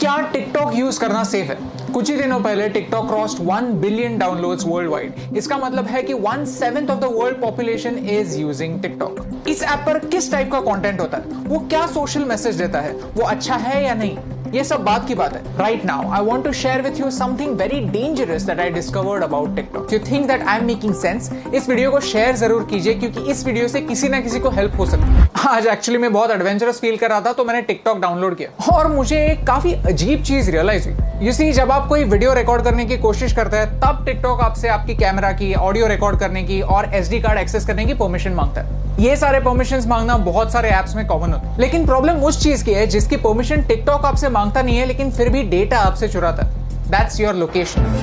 क्या TikTok use करना safe है? कुछ ही दिनों पहले TikTok crossed 1 billion downloads world wide. इसका मतलब है कि 1/7 of the world population is using TikTok. इस ऐप पर किस टाइप का कंटेंट होता है, वो क्या सोशल मैसेज देता है, वो अच्छा है या नहीं, ये सब बात की बात है। Right now I want to share with you something very dangerous that I discovered about TikTok. You think that I am making sense? इस वीडियो को शेयर जरूर कीजिए क्योंकि इस वीडियो से किसी ना किसी को हेल्प हो सकती है। आज एक्चुअली मैं बहुत एडवेंचरस फील कर रहा था तो मैंने टिकटॉक डाउनलोड किया और मुझे एक काफी अजीब चीज रियलाइज हुई। यू सी, जब आप कोई वीडियो रिकॉर्ड करने की कोशिश करते हैं तब टिकटॉक आपसे आपकी कैमरा की, ऑडियो रिकॉर्ड करने की और SD कार्ड एक्सेस करने की परमिशन मांगता है। ये सारे परमिशंस मांगना बहुत सारे ऐप्स में कॉमन होता है, लेकिन प्रॉब्लम उस चीज की है जिसकी परमिशन टिकटॉक आपसे मांगता नहीं है लेकिन फिर भी डेटा आपसे चुराता है। That's your location.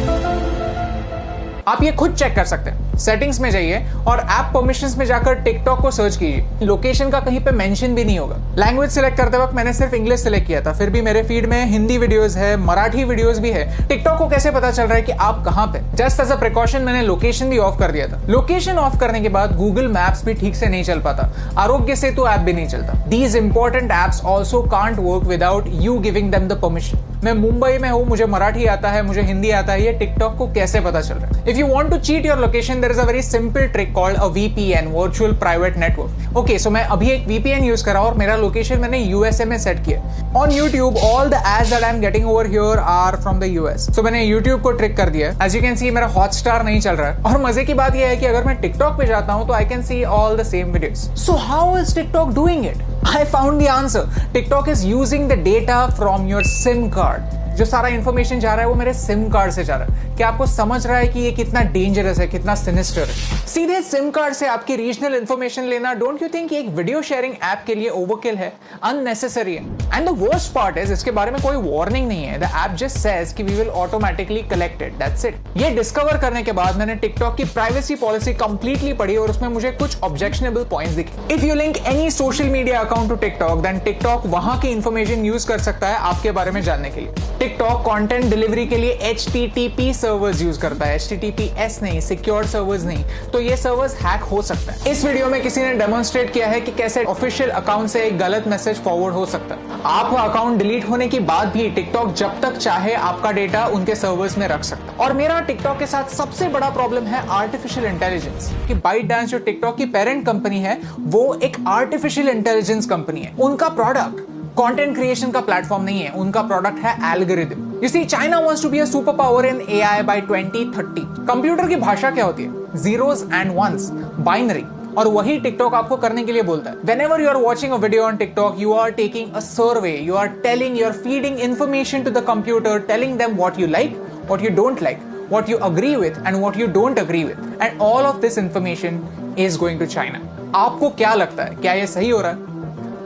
आप ये खुद चेक कर सकते हैं। सेटिंग्स में जाइए और ऐप परमिशंस में जाकर टिकटॉक को सर्च कीजिए। लोकेशन का कहीं पे मेंशन भी नहीं होगा। लैंग्वेज सिलेक्ट करते वक्त मैंने सिर्फ इंग्लिश सिलेक्ट किया था, फिर भी मेरे फीड में हिंदी वीडियोस है, मराठी वीडियोस भी है। टिकटॉक को कैसे पता चल रहा है कि आप कहां पे? जस्ट एज अ प्रिकॉशन मैंने लोकेशन भी ऑफ कर दिया था। लोकेशन ऑफ करने के बाद गूगल मैप्स भी ठीक से नहीं चल पाता, आरोग्य सेतु ऐप भी नहीं चलता। These important apps also can't work without you giving them the permission. मैं मुंबई में हूं, मुझे मराठी आता है, मुझे हिंदी आता है, ये टिकटॉक को कैसे पता चल रहा है? If you want to cheat your location there is a very simple trick called a VPN, virtual private network. Okay, so मैं अभी एक VPN यूज कर रहा हूं और मेरा लोकेशन मैंने USA में सेट किया। On YouTube all the ads that I am getting over here are from the US। So मैंने YouTube को ट्रिक कर दिया। एज यू कैन सी मेरा हॉटस्टार नहीं चल रहा है और मजे की बात यह है कि अगर मैं टिकटॉक पे जाता हूं तो I can see all the same videos. So how is TikTok doing it? I found the answer. TikTok is using the data from your SIM card. जो सारा इंफॉर्मेशन जा रहा है वो मेरे सिम कार्ड से जा रहा है। क्या आपको समझ रहा है कि ये कितना डेंजरस है, कितना सिनिस्टर है? सीधे सिम कार्ड से आपकी रीजनल इंफॉर्मेशन लेना, डोंट यू थिंक एक वीडियो शेयरिंग ऐप के लिए ओवरकिल है, अननेसेसरी है? And the worst part is इसके बारे में कोई वार्निंग नहीं है। द ऐप जस्ट सेज कि we will automatically collect it, that's it. ये डिस्कवर करने के बाद मैंने टिकटॉक की प्राइवेसी पॉलिसी कंप्लीटली पढ़ी और उसमें मुझे कुछ ऑब्जेक्शनेबल पॉइंट्स दिखे। If you link any social media account to TikTok then TikTok वहां की इंफॉर्मेशन यूज कर सकता है आपके बारे में जानने के लिए। टिकटॉक कंटेंट डिलीवरी के लिए HTTP सर्वर्स यूज करता है, HTTPS नहीं, सिक्योर सर्वर्स नहीं। तो ये सर्वर्स हैक हो सकता है। इस वीडियो में किसी ने डेमोन्स्ट्रेट किया है कि कैसे ऑफिशियल अकाउंट से एक गलत मैसेज फॉरवर्ड हो सकता है। आपका अकाउंट डिलीट होने के बाद भी टिकटॉक जब तक चाहे आपका डेटा उनके सर्वर्स में रख सकता है। और मेरा टिकटॉक के साथ सबसे बड़ा प्रॉब्लम है आर्टिफिशियल इंटेलिजेंस। कि ByteDance जो टिकटॉक की पेरेंट कंपनी है वो एक आर्टिफिशियल इंटेलिजेंस कंपनी है। उनका प्रोडक्ट कंटेंट क्रिएशन का प्लेटफॉर्म नहीं है, उनका प्रोडक्ट है algorithm. You see, China wants to be a superpower in AI by 2030. Computer की भाषा क्या होती है? Zeros and ones, binary। और वही टिकटॉक आपको करने के लिए बोलता है। Whenever you are watching a video on TikTok, you are taking a survey, you are feeding information to the computer, telling them what you like, what you don't like, what you agree with and what you don't agree with, and all of this information is going to China. आपको क्या लगता है, क्या ये सही हो रहा है?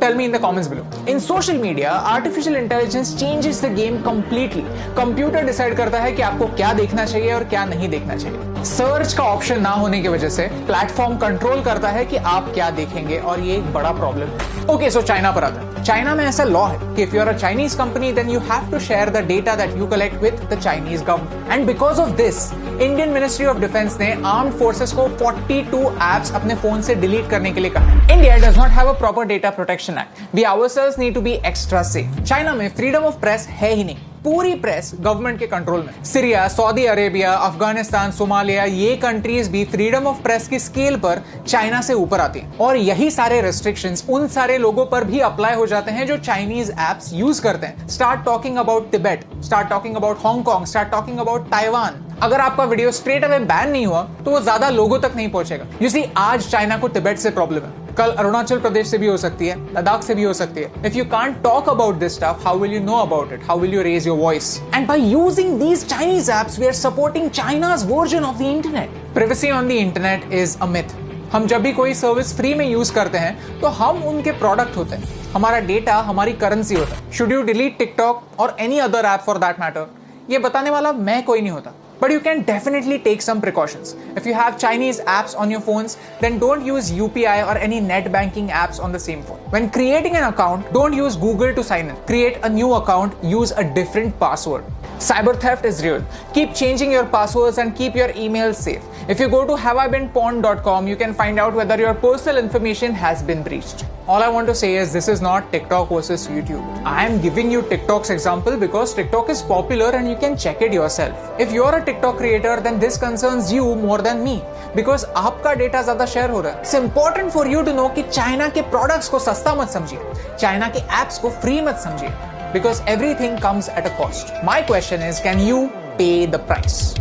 Tell me in the comments below. In social media, artificial intelligence changes the game completely. Computer decide करता है कि आपको क्या देखना चाहिए और क्या नहीं देखना चाहिए। सर्च का ऑप्शन ना होने की वजह से प्लेटफॉर्म कंट्रोल करता है कि आप क्या देखेंगे और ये एक बड़ा प्रॉब्लम है। ओके, सो चाइना पर आता है। चाइना में ऐसा लॉ है कि if you are a Chinese company then you have to share the data that you collect with the Chinese government. And because of this, Indian Ministry of Defence ने armed forces को 42 apps अपने phone से delete करने के लिए कहा। India does not have a proper data protection act. We ourselves need to be extra safe. China में freedom of press है ही नहीं। पूरी प्रेस गवर्नमेंट के कंट्रोल में। Syria, Saudi Arabia, Afghanistan, Somalia, ये कंट्रीज भी फ्रीडम ऑफ प्रेस की scale पर चाइना से ऊपर आती हैं। और यही सारे रेस्ट्रिक्शंस उन सारे लोगों पर भी अप्लाई हो जाते हैं जो चाइनीज एप्स यूज करते हैं। Start talking about Tibet, start talking about Hong Kong, start talking about Taiwan. अगर आपका वीडियो स्ट्रेट अवे बैन नहीं हुआ तो वो ज्यादा लोगों तक नहीं पहुंचेगा। यू सी, आज चाइना को तिब्बत से प्रॉब्लम है, कल अरुणाचल प्रदेश से भी हो सकती है, लद्दाख से भी हो सकती है। If you can't talk about this stuff, how will you know about it? How will you raise your voice? And by using these Chinese apps we are supporting China's version of the internet. Privacy on the internet is a myth. हम जब भी कोई service free में use करते हैं तो हम उनके प्रोडक्ट होते हैं, हमारा डेटा हमारी करेंसी होता है। शुड यू डिलीट टिकटॉक और any other app for that matter, ये बताने वाला मैं कोई नहीं होता। But you can definitely take some precautions. If you have Chinese apps on your phones, then don't use UPI or any net banking apps on the same phone. When creating an account, don't use Google to sign in. Create a new account, use a different password. Cyber theft is real. Keep changing your passwords and keep your emails safe. If you go to haveibeenpawned.com, you can find out whether your personal information has been breached. All I want to say is this is not TikTok versus YouTube. I am giving you TikTok's example because TikTok is popular and you can check it yourself. If you are a TikTok creator, then this concerns you more than me because आपका data ज्यादा share हो रहा है. It's important for you to know कि China के products को सस्ता मत समझिए, चाइना के एप्स को फ्री मत समझिए, because everything comes at a cost. My question is, can you pay the price?